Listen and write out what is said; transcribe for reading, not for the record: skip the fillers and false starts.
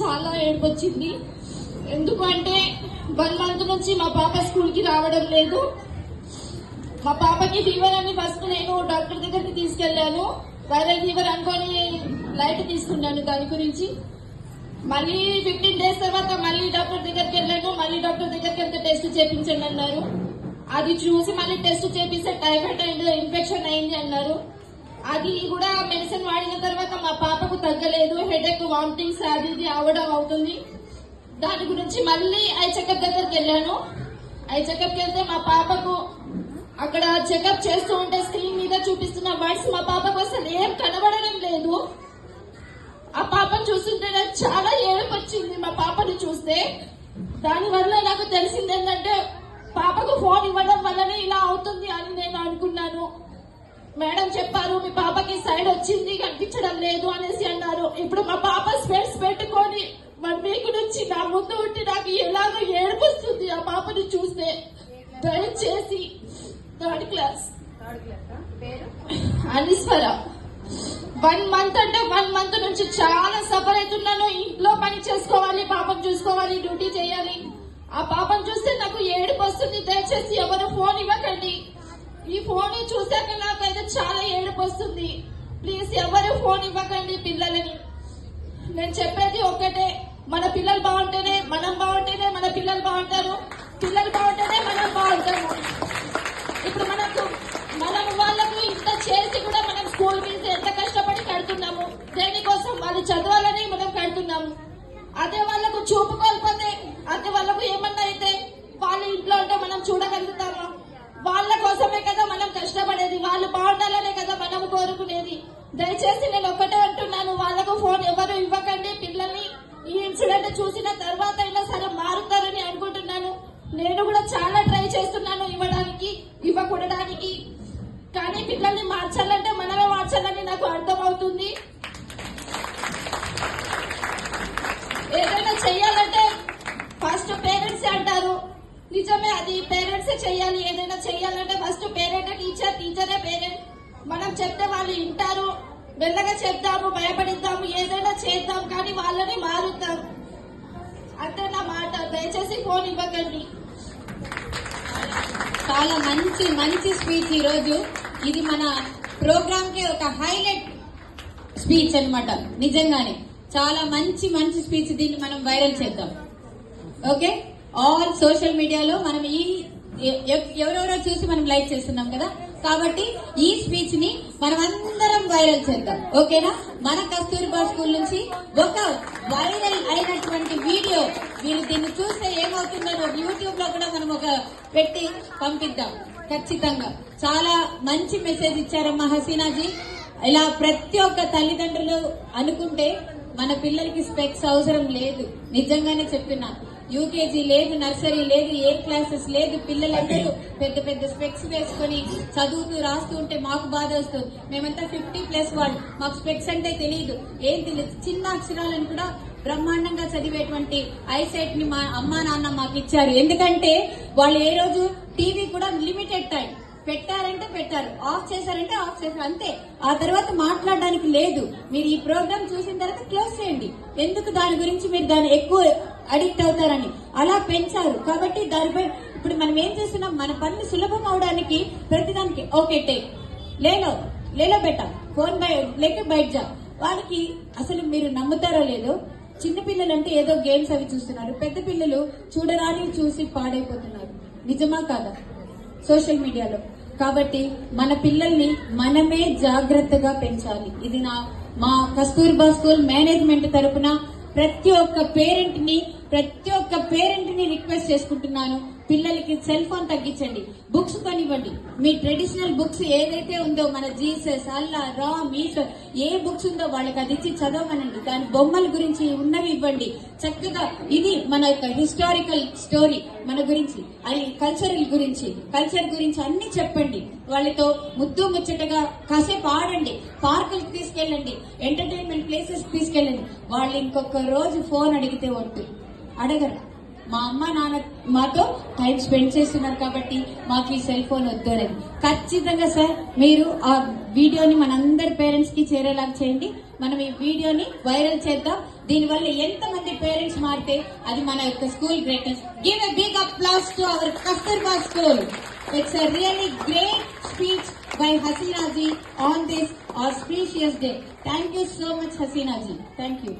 చాలా ఏడుపు వచ్చింది. ఎందుకంటే 1 మంత్ నుంచి మా పాప స్కూల్ కి రావడం లేదు. మా పాపకి ఫీవర్ అని ఫస్ట్ నేను డాక్టర్ దగ్గరికి తీసుకెళ్లాను. వైరల్ ఫీవర్ అనుకొని లైట్ తీసుకున్నాను దాని గురించి. మళ్ళీ 15 days తర్వాత మళ్ళీ డాక్టర్ దగ్గరికి వెళ్ళాను. మళ్ళీ డాక్టర్ దగ్గరికి వెళ్తే టెస్ట్ చేయించండి అన్నారు. అది చూసి మళ్ళీ టెస్ట్ చేపిస్తే టైఫాయిడ్ అండ్ ఇన్ఫెక్షన్ అయింది అన్నారు. అది కూడా మెడిసిన్ వాడిన తర్వాత మా పాపకు తగ్గలేదు. హెడేక్, వామిటింగ్స్ అది ఇది అవడం అవుతుంది. దాని గురించి మళ్ళీ ఐ చెకప్ దగ్గరికి వెళ్ళాను. ఐ చెకప్కి వెళ్తే మా పాపకు అక్కడ చెకప్ చేస్తూ ఉంటే స్క్రీన్ మీద చూపిస్తున్న వర్డ్స్ మా పాపకు అసలు ఏం కనబడడం లేదు. ఆ పాపను చూస్తుంటే నాకు చాలా ఏడుపు వచ్చింది. మా పాపని చూస్తే దానివల్ల నాకు తెలిసింది ఏంటంటే పాపకు ఫోన్ ఇవ్వడం వల్లనే ఇలా అవుతుంది అని నేను అనుకున్నాను. మేడం చెప్పారు మీ పాపకి సైడ్ వచ్చింది కనిపించడం లేదు అనేసి అన్నారు. ఇప్పుడు మా పాప స్పెట్స్ పెట్టుకొని 1 week నుంచి నా ముందు ఉంటే నాకు ఎలాగో ఏడుపు వస్తుంది ఆ పాపని చూస్తే. దయచేసి 3rd class అనీశ్వర. 1 month అంటే 1 month నుంచి చాలా సఫర్ అవుతున్నాను. ఇంట్లో పని చేసుకోవాలి, పాపను చూసుకోవాలి, డ్యూటీ చేయాలి. ఆ పాపను చూస్తే నాకు ఏడుపు వస్తుంది. దయచేసి ఎవరు ఫోన్ ఇవ్వకండి. ఈ ఫోన్ చూసాక నాకైతే చాలా ఏడుపు వస్తుంది. ప్లీజ్ ఎవరు ఫోన్ ఇవ్వకండి పిల్లలని. నేను చెప్పేది ఒక్కటే, మన పిల్లలు బాగుంటేనే మనం బాగుంటేనే మన పిల్లలు బాగుంటారు. పిల్లలు బాగుంటేనే మనం బాగుంటాము. ఇప్పుడు మనం వాళ్ళకు ఇంత చేసి కూడా మనం స్కూల్ ఫీజు ఎంత కష్టపడి కడుతున్నాము. దేనికోసం వాళ్ళు చదవాలని మనం కడుతున్నాము. అదే వాళ్ళకు చూపు కోల్పోతే, అదే వాళ్ళకు ఏమన్నా అయితే వాళ్ళ ఇంట్లో ఉంటే మనం చూడగలుగుతాము. వాళ్ళ కోసమే కదా మనం కష్టపడేది, వాళ్ళు బాగుండాలనే కదా మనం కోరుకునేది. దయచేసి నేను ఒక్కటే అంటున్నాను, వాళ్ళకు ఫోన్ ఎవరు ఇవ్వకండి పిల్లల్ని. ఈ ఇన్సిడెంట్ చూసిన తర్వాత అయినా సరే మారుతారని అనుకుంటున్నాను. నేను కూడా చాలా ట్రై చేస్తున్నాను ఇవ్వడానికి, ఇవ్వకూడడానికి. కానీ పిల్లల్ని మార్చాలంటే మనమే మార్చాలని నాకు అర్థమవుతుంది. ఏదైనా చెయ్యాలంటే ఫస్ట్ పేరెంట్స్ అంటారు, నిజమే, అది పేరెంట్సే చెయ్యాలి. ఏదైనా చెయ్యాలంటే ఫస్ట్ పేరెంట్, టీచర్, టీచరే పేరెంట్. మనం చెప్తే వాళ్ళు వింటారు. మెల్లగా చెప్తాము, భయపడిద్దాము, ఏదైనా చేద్దాం, కానీ వాళ్ళని మారుద్దాం. అంతే నా మాట. దయచేసి ఫోన్ ఇవ్వకండి. చాలా మంచి మంచి స్పీచ్ ఈ రోజు. ఇది మన ప్రోగ్రామ్ కి ఒక హైలైట్ స్పీచ్ అన్నమాట. నిజంగానే చాలా మంచి మంచి స్పీచ్. దీన్ని మనం వైరల్ చేద్దాం. ఓకే, ఆల్ సోషల్ మీడియాలో మనం ఎవరెవరో చూసి మనం లైక్ చేస్తున్నాం కదా, కాబట్టి ఈ స్పీచ్ ని మనం అందరం వైరల్ చేద్దాం. ఓకేనా? మన కస్తూర్బా స్కూల్ నుంచి ఒక వైరల్ అయినటువంటి వీడియో, మీరు దీన్ని చూస్తే ఏమవుతుందో యూట్యూబ్ లో కూడా మనం ఒక పెట్టి పంపిద్దాం. ఖచ్చితంగా చాలా మంచి మెసేజ్ ఇచ్చారమ్మా హసీనాజీ. ఇలా ప్రతి ఒక్క తల్లిదండ్రులు అనుకుంటే మన పిల్లలకి స్పెక్స్ అవసరం లేదు. నిజంగానే చెప్తున్నా. యూకేజీ లేదు, నర్సరీ లేదు, 8 classes లేదు. పిల్లలందరూ పెద్ద పెద్ద స్పెక్స్ వేసుకుని చదువుతూ రాస్తూ ఉంటే మాకు బాధ వస్తుంది. మేమంతా 50+ వాళ్ళు, మాకు స్పెక్స్ అంటే తెలియదు, ఏం తెలియదు. చిన్న అక్షరాలను కూడా బ్రహ్మాండంగా చదివేటువంటి ఐసైట్ ని మా అమ్మా నాన్న మాకు ఇచ్చారు. ఎందుకంటే వాళ్ళు ఏ రోజు టీవీ కూడా లిమిటెడ్ టైం పెట్టారంటే పెట్టారు, ఆఫ్ చేశారంటే ఆఫ్ చేశారు, అంతే. ఆ తర్వాత మాట్లాడడానికి లేదు. మీరు ఈ ప్రోగ్రామ్ చూసిన తర్వాత క్లోజ్ చేయండి. ఎందుకు దాని గురించి మీరు దాన్ని ఎక్కువ అడిక్ట్ అవుతారని అలా పెంచారు. కాబట్టి దానిపై ఇప్పుడు మనం ఏం చేస్తున్నాం, మన పనులు సులభం అవడానికి ప్రతిదానికి ఓకే టేక్ లేలో బెటా ఫోన్ లేక బయట జా. వాళ్ళకి అసలు మీరు నమ్ముతారో లేదో, చిన్నపిల్లలు అంటే ఏదో గేమ్స్ అవి చూస్తున్నారు. పెద్ద పిల్లలు చూడరాని చూసి పాడైపోతున్నారు. నిజమా కాదా సోషల్ మీడియాలో? కాబట్టి మన పిల్లల్ని మనమే జాగ్రత్తగా పెంచాలి. ఇది మా కస్తూర్బా స్కూల్ మేనేజ్మెంట్ తరపున ప్రతి ఒక్క పేరెంట్ ని రిక్వెస్ట్ చేసుకుంటున్నాను. పిల్లలకి సెల్ ఫోన్ తగ్గించండి, బుక్స్ కొనివ్వండి. మీ ట్రెడిషనల్ బుక్స్ ఏదైతే ఉందో, మన జీసస్, అల్లా, రామ్, ఈశ్వర్, ఏ బుక్స్ ఉందో వాళ్ళకి అది ఇచ్చి చదవమనండి. దాని బొమ్మల గురించి ఉన్నవి ఇవ్వండి. చక్కగా ఇది మన యొక్క హిస్టారికల్ స్టోరీ, మన గురించి, అది కల్చర్ గురించి అన్ని చెప్పండి. వాళ్ళతో ముద్దు ముచ్చటగా కాసేపు ఆడండి, పార్కులకు తీసుకెళ్ళండి, ఎంటర్టైన్మెంట్ ప్లేసెస్ తీసుకెళ్ళండి. వాళ్ళు ఇంకొక రోజు ఫోన్ అడిగితే అడగరు. మా అమ్మ నాన్న మాతో టైం స్పెండ్ చేస్తున్నారు కాబట్టి మాకు ఈ సెల్ ఫోన్ వద్దోరని. ఖచ్చితంగా సార్ మీరు ఆ వీడియోని మనందరి పేరెంట్స్ కి చేరేలాగా చేయండి. మనం ఈ వీడియోని వైరల్ చేద్దాం. దీనివల్ల ఎంతమంది పేరెంట్స్ మారితే అది మన యొక్క school greatness. Give a big applause to our Kasturba school. It's a really great speech by Hasina ji on this auspicious day. Thank you so much, Hasina ji. Thank you.